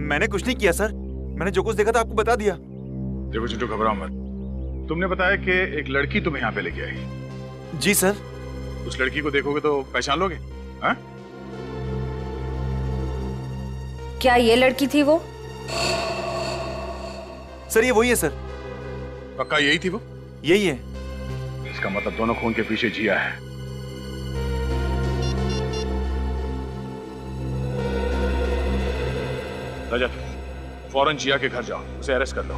मैंने कुछ नहीं किया सर, मैंने जो कुछ देखा था आपको बता दिया। देखो चिंटू, घबराओ मत। तुमने बताया कि एक लड़की तुम्हें यहाँ पे लेके आई। जी सर। उस लड़की को देखोगे तो पहचान लोगे? हाँ? क्या ये लड़की थी वो? सर ये वही है सर। पक्का यही थी वो? यही है। इसका मतलब दोनों खून के पीछे जिया है। रजत, फौरन जिया के घर जाओ, उसे अरेस्ट कर लो।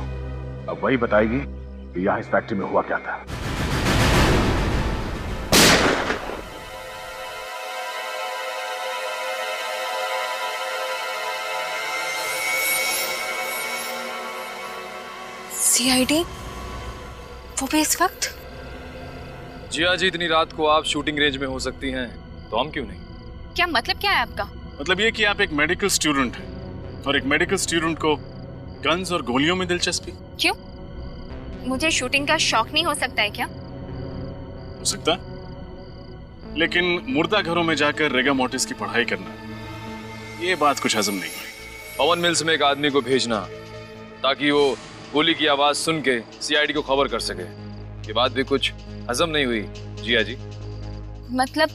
अब वही बताएगी कि यहाँ इस फैक्ट्री में हुआ क्या था। CID? वो भी इस वक्त? जिया जी, इतनी रात को आप शूटिंग रेंज में हो सकती हैं, तो हम क्यों नहीं? क्या मतलब क्या है आपका? मतलब ये कि आप एक मेडिकल स्टूडेंट हैं और एक मेडिकल स्टूडेंट को गन्स और गोलियों में दिलचस्पी। क्यों? मुझे शूटिंग का शौक नहीं हो सकता है क्या? हो सकता, लेकिन मुर्दा घरों में जाकर रेगा मोर्टिस की पढ़ाई करना, ये बात कुछ हजम नहीं हुई। पवन मिल्स में एक आदमी को भेजना ताकि वो गोली की आवाज सुन के CID को खबर कर सके, ये बात भी कुछ हजम नहीं हुई जिया जी। मतलब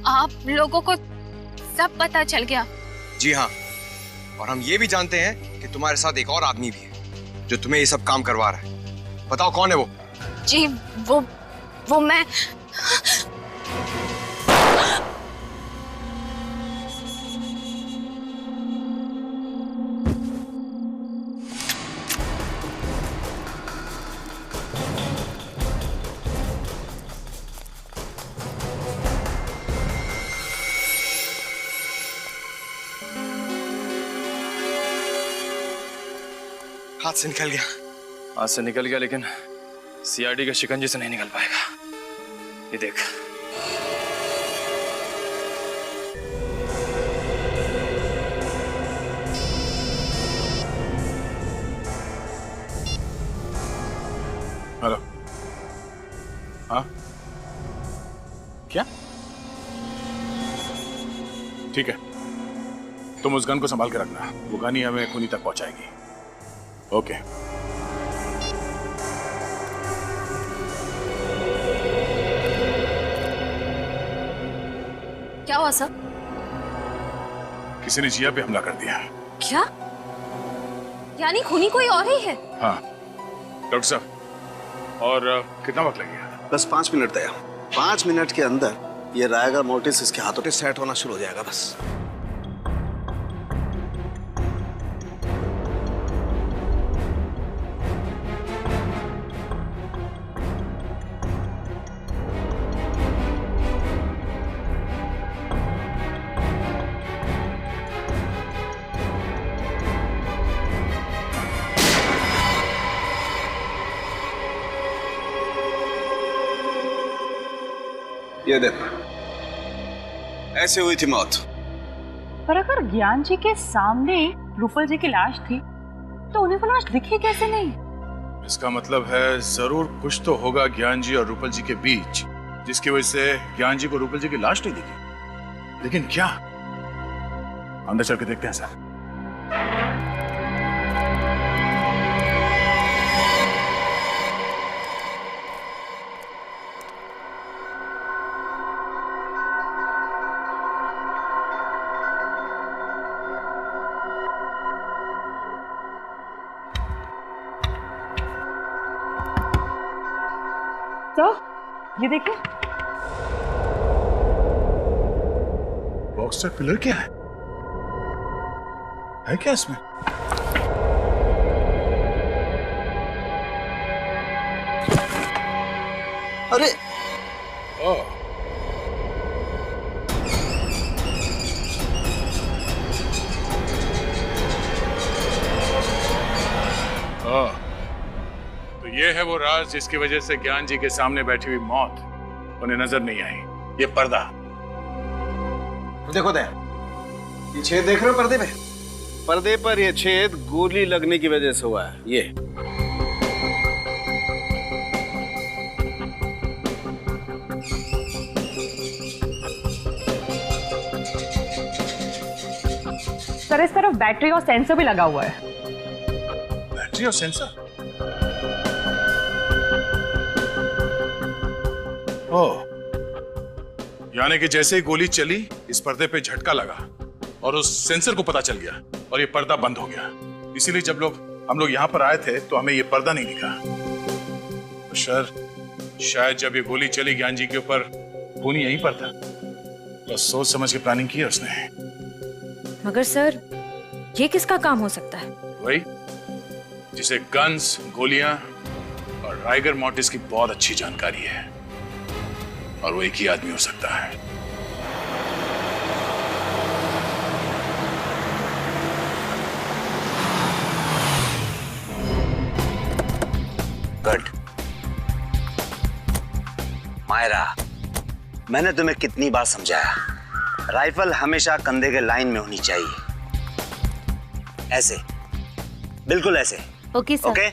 आप लोगों को सब पता चल गया? जी हाँ, और हम ये भी जानते हैं कि तुम्हारे साथ एक और आदमी भी है जो तुम्हें ये सब काम करवा रहा है। बताओ कौन है वो? जी वो मैं। हाथ से निकल गया। हाथ से निकल गया, लेकिन सीआईडी के शिकंजे से नहीं निकल पाएगा। ये देख। हेलो। हाँ क्या? ठीक है, तुम उस गन को संभाल के रखना, वो गन ही हमें खूनी तक पहुंचाएगी। ओके। क्या हुआ सर? किसी ने जिया पे हमला कर दिया। क्या? यानी खूनी कोई और ही है? हाँ डॉक्टर साहब, और कितना वक्त लगेगा? बस 5 मिनट तय। 5 मिनट के अंदर ये रायगर मोर्टिस इसके हाथों पे सेट होना शुरू हो जाएगा बस। ये देखो, ऐसे हुई थी मौत। पर अगर ज्ञान जी के सामने रूपल जी की लाश थी तो उन्हें वो लाश दिखी कैसे नहीं? इसका मतलब है जरूर कुछ तो होगा ज्ञान जी और रूपल जी के बीच, जिसकी वजह से ज्ञान जी को रूपल जी की लाश नहीं दिखी। लेकिन क्या? अंदर चल के देखते हैं सर। तो ये देखिए, बॉक्सर पिलर क्या है क्या इसमें? अरे तो ये है वो राज जिसकी वजह से ज्ञान जी के सामने बैठी हुई मौत उन्हें नजर नहीं आई। ये पर्दा देखो दया, ये छेद देख रहे हो पर्दे पे? पर्दे पर ये छेद गोली लगने की वजह से हुआ है। ये सर इस तरफ बैटरी और सेंसर भी लगा हुआ है। बैटरी और सेंसर? ओह, यानी कि जैसे ही गोली चली इस पर्दे पे झटका लगा और उस सेंसर को पता चल गया और ये पर्दा बंद हो गया। इसीलिए जब हम लोग यहाँ पर आए थे तो हमें ये पर्दा नहीं दिखा। तो शायद जब ये गोली चली ज्ञान जी के ऊपर, खूनी यहीं पर था, तो सोच समझ के प्लानिंग की है उसने। मगर सर ये किसका काम हो सकता है? वही जिसे गन्स, गोलियां और राइगर मोर्टिस की बहुत अच्छी जानकारी है, और वो एक ही आदमी हो सकता है। गुड मायरा, मैंने तुम्हें कितनी बार समझाया, राइफल हमेशा कंधे के लाइन में होनी चाहिए। ऐसे, बिल्कुल ऐसे। Okay sir. Okay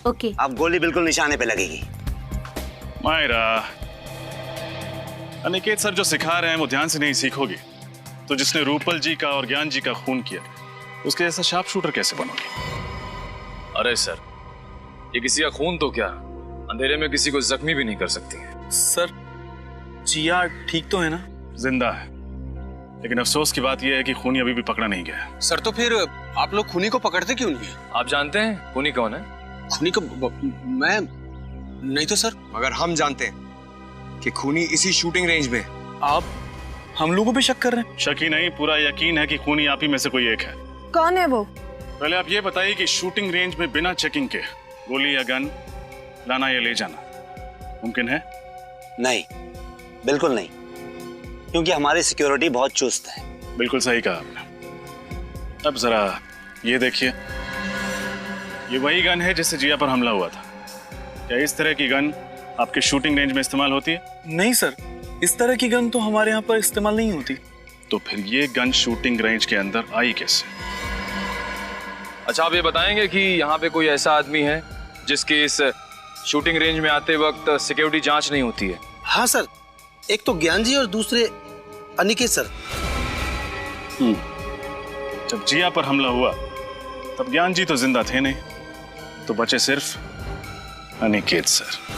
okay. अब गोली बिल्कुल निशाने पे लगेगी। मायरा, अनिकेत सर जो सिखा रहे हैं वो ध्यान से नहीं सीखोगी तो जिसने रूपल जी का और ज्ञान जी का खून किया उसके जैसा शार्प शूटर कैसे बनोगे? अरे सर, ये किसी का खून तो क्या, अंधेरे में किसी को जख्मी भी नहीं कर सकती है। सर जिया ठीक तो है ना? जिंदा है, लेकिन अफसोस की बात यह है कि खूनी अभी भी पकड़ा नहीं गया। सर तो फिर आप लोग खूनी को पकड़ते क्यों नहीं है? आप जानते हैं खूनी कौन है? खूनी को मैं नहीं तो सर। मगर हम जानते हैं कि खूनी इसी शूटिंग रेंज में। आप हम लोगों पे शक कर रहे हैं? शक ही नहीं, पूरा यकीन है कि खूनी आप ही में से कोई एक है। कौन है वो? पहले आप ये बताइए कि शूटिंग रेंज में बिना चेकिंग के गोली या गन लाना या ले जाना मुमकिन है? नहीं, बिल्कुल नहीं, क्योंकि हमारी सिक्योरिटी बहुत चुस्त है। बिल्कुल सही कहा आपने। अब जरा ये देखिए, ये वही गन है जिससे जिया पर हमला हुआ था। क्या इस तरह की गन आपके शूटिंग रेंज में इस्तेमाल होती है? नहीं सर, इस तरह की गन तो हमारे यहाँ पर इस्तेमाल नहीं होती। तो फिर ये गन शूटिंग रेंज के अंदर आई कैसे? अच्छा, आप ये बताएंगे कि यहाँ पे कोई ऐसा आदमी है जिसकी इस शूटिंग रेंज में आते वक्त सिक्योरिटी जांच नहीं होती है? हाँ सर, एक तो ज्ञान जी और दूसरे अनिकेत सर। जब जिया पर हमला हुआ तब ज्ञान जी तो जिंदा थे नहीं, तो बचे सिर्फ अनिकेत सर।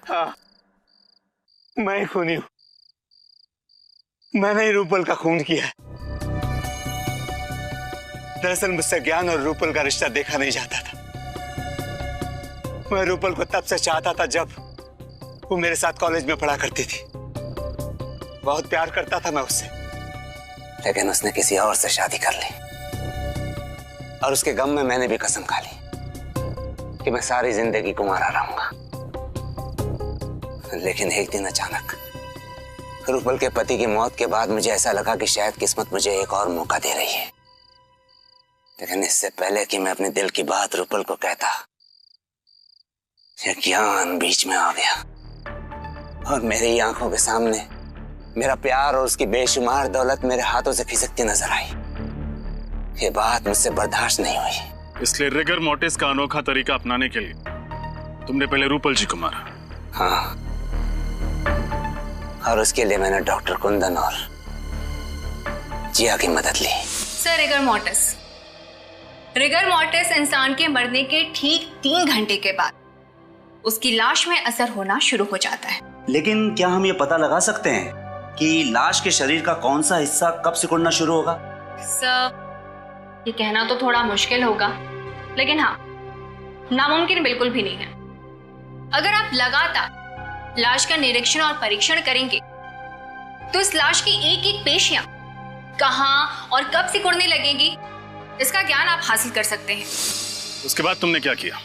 हाँ, मैं खूनी हूं। मैंने ही रूपल का खून किया है। दरअसल मुझसे ज्ञान और रूपल का रिश्ता देखा नहीं जाता था। मैं रूपल को तब से चाहता था जब वो मेरे साथ कॉलेज में पढ़ा करती थी। बहुत प्यार करता था मैं उससे, लेकिन उसने किसी और से शादी कर ली और उसके गम में मैंने भी कसम खा ली कि मैं सारी जिंदगी कुंवारा रहूंगा। लेकिन एक दिन अचानक रूपल के पति की मौत के बाद मुझे ऐसा लगा कि शायद किस्मत मुझे एक और मौका दे रही है। लेकिन इससे पहले कि मैं अपने दिल की बात रूपल को कहता, यह ज्ञान बीच में आ गया और मेरी आंखों के सामने मेरा प्यार और उसकी बेशुमार दौलत मेरे हाथों से खिसकती नजर आई। ये बात मुझसे बर्दाश्त नहीं हुई। इसलिए रिगर मोर्टिस का अनोखा तरीका अपनाने के लिए तुमने पहले रूपल जी को मारा? हाँ, और उसके लिए मैंने डॉक्टर कुंदन और जिया की मदद ली। सर, रिगर मोर्टिस इंसान के मरने के ठीक 3 घंटे के बाद उसकी लाश में असर होना शुरू हो जाता है। लेकिन क्या हम ये पता लगा सकते हैं कि लाश के शरीर का कौन सा हिस्सा कब सिकुड़ना शुरू होगा? सर, ये कहना तो थोड़ा मुश्किल होगा, लेकिन हाँ, नामुमकिन बिल्कुल भी नहीं है। अगर आप लगातार लाश का निरीक्षण और परीक्षण करेंगे तो इस लाश की एक एक पेशियां कहां और कब सिकुड़ने लगेंगी, इसका ज्ञान आप हासिल कर सकते हैं। उसके बाद तुमने क्या किया?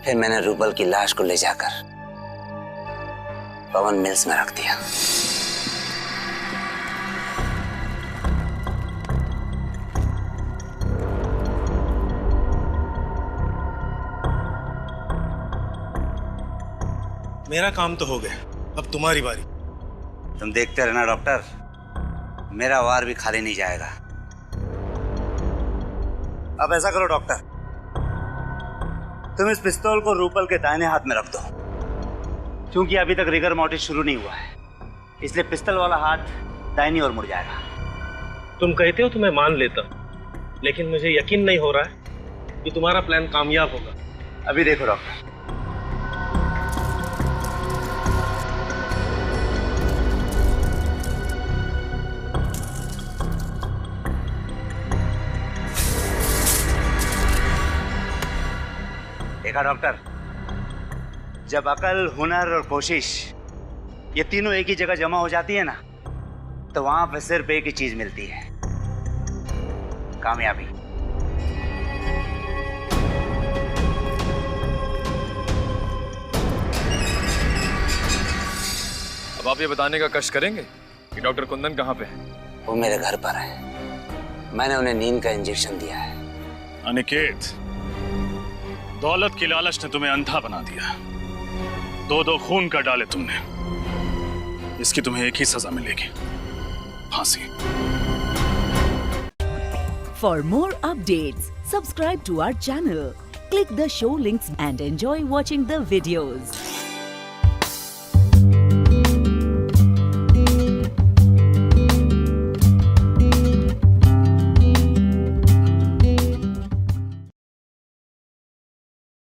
फिर मैंने रूपल की लाश को ले जाकर पवन मिल्स में रख दिया। मेरा काम तो हो गया, अब तुम्हारी बारी। तुम देखते रहना डॉक्टर, मेरा वार भी खाली नहीं जाएगा। अब ऐसा करो डॉक्टर, तुम इस पिस्तौल को रूपल के दाहिने हाथ में रख दो। क्योंकि अभी तक रिगर मोर्टिस शुरू नहीं हुआ है, इसलिए पिस्तौल वाला हाथ दाहिनी ओर मुड़ जाएगा। तुम कहते हो तो मैं मान लेता, लेकिन मुझे यकीन नहीं हो रहा है कि तुम्हारा प्लान कामयाब होगा। अभी देखो डॉक्टर, देखा डॉक्टर, जब अकल, हुनर और कोशिश ये तीनों एक ही जगह जमा हो जाती है ना, तो वहां पर सिर्फ एक ही चीज मिलती है, कामयाबी। अब आप ये बताने का कष्ट करेंगे कि डॉक्टर कुंदन कहाँ पे है? वो मेरे घर पर है। मैंने उन्हें नींद का इंजेक्शन दिया है। अनिकेत, दौलत की लालच ने तुम्हें अंधा बना दिया। 2-2 खून कर डाले तुमने। इसकी तुम्हें एक ही सजा मिलेगी, फांसी। For more updates, subscribe to our channel, click the show links and enjoy watching the videos.